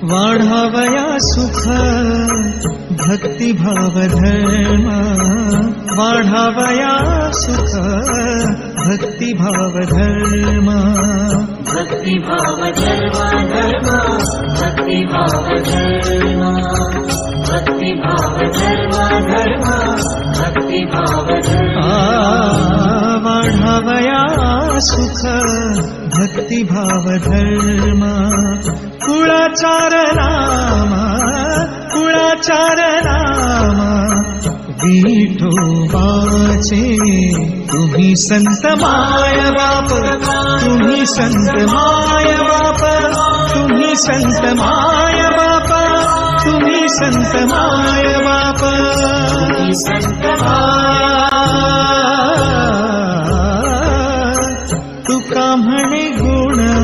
वाढावया सुख भक्तिभाव धर्म, वाढावया सुख भक्तिभाव धर्म, भक्तिभाव धर्म धर्म, भक्तिभाव धर्म, भक्तिभाव धर्म धर्म, भक्तिभाव धर्म। वाढावया सुख भक्तिभाव धर्म, कुळाचार नाम, कुळाचार नाम विठोबाचे। तुम्ही संत माय बाप, तुम्ही संत माय बाप, तुम्ही संत माय बाप, तुम्ही संत माय बाप, तुम्ही संत माय